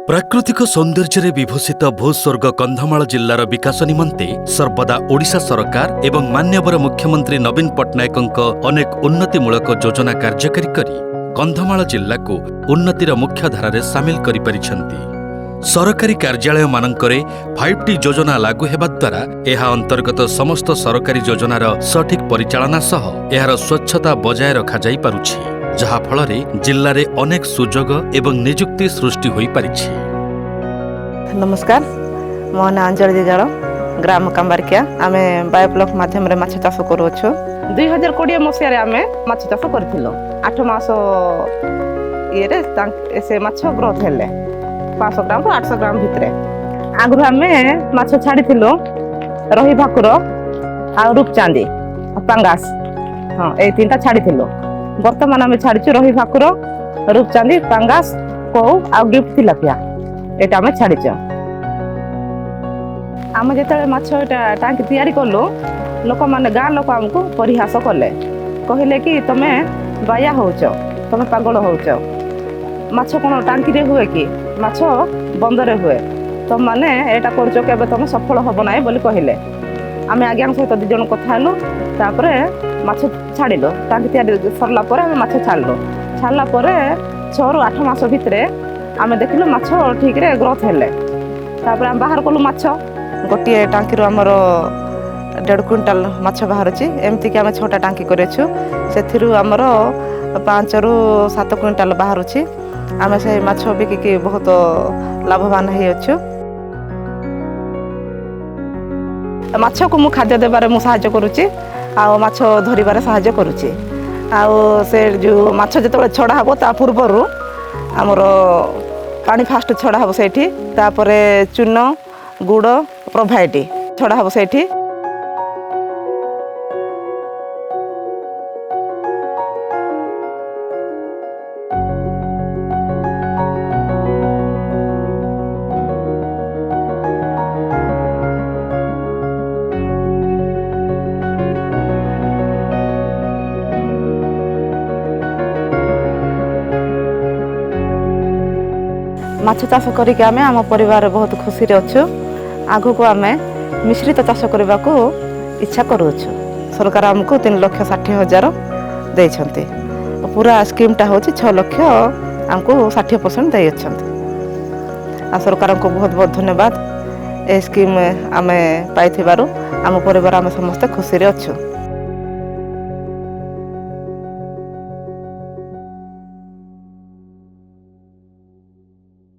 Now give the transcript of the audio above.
प्राकृतिक सौंदर्य विभूषित भूस्वर्ग कंधमाल जिल्लार विकास निमंते सर्वदा ओडिशा सरकार एवं मान्यवर मुख्यमंत्री नवीन पट्टनायकଙ୍କ अनेक उन्नतिमूलक योजना कार्यकारी करी कंधमाल जिल्ला को उन्नतिर मुख्य धारारे सामिल करि परिछन्ति। सरकारी कार्यालय मानकरे 5T योजना लागू हेबा द्वारा एहा अंतर्गत समस्त सरकारी योजनार सठिक परिचालना सह एहार स्वच्छता बजाय रखा जाई पारुछि, जहा फलरे जिल्लारे अनेक सुजोग एवं नियुक्ति सृष्टि होई पारिछि। नमस्कार, मो ना अंजलि दिगाल, ग्राम कांबारकिया। आमे बायो ब्लॉक माध्यम रे माछ चाष करूछु। 2020 मसिया रे आमे माछ चाष करथिलो। 8 मास ये रे से माछ ग्रोथ हेले 500 ग्राम रो 800 ग्राम भितरे। आगु आमे माछ छाडिथिलो रही भाकुर आ रूपचांदी पांगास, हां ए तीनटा छाडिथिलो। वर्तमान आमे छाडिछु रही भाकुर, रूपचांदी, पांगास, को आ गिफ्ट तिलापिया, एटा आमे छाडिछु। आमे जेतले माछ एटा टांकी तयारी करलो, लोक माने गां लोक हमको परिहास कले, कहले कि तमे बाया होउछ, तमे पागल होउछ, माछ कोन टांकी रे हुए कि माछ बंदरे हुए, तम माने एटा करछो केबे तमे सफल हबो नाही बोली कहले। आमे आज्ञा सहित दि जण कथा हलो, तापरे माछ छाडिलो। टांकी तयारी सरला परे आमे माछ छाडला परे 6 ରୁ 8 मास भितरे आमे देखिलो माछ ठीक रे ग्रोथ हेले। तापरे आमे बाहर कलु माछ, गोटिए टांकी रो हमर 1.5 क्विंटल माछ बाहरछि। एमति कि आमे 6टा टांकी करेछु, सेथिरु हमर 5 ରୁ 7 क्विंटल बाहरछि। आमे से माछ बिकिकी बहुत लाभवान हे अछु। माछ को मु खाद्य देबारे मु सहायता करूछि, आ माछ धरिबारे सहायता करूछि। आ से जो माछ जतबे छडा हबो ता पूर्वरु हमर पानी फास्ट छडा हबो सेठी, तापरे चून गुड़ प्रोभाइड छडा हबो सेठी। माछ चाष करिके आमे आम परिवार बहुत खुशी रे अछु। आगु को आमे मिश्रित चाष करबा को इच्छा करूछु। सरकार हमको 3,60,000 दैछन्ते। पूरा स्कीम टा होछि 6 लाख हमको 60% दै अछन्ते। आ सरकार को बहुत बहुत धन्यवाद। ए स्कीम आमे पाइथिबारु आम परिवार आमे समस्त खुशी रे अछु।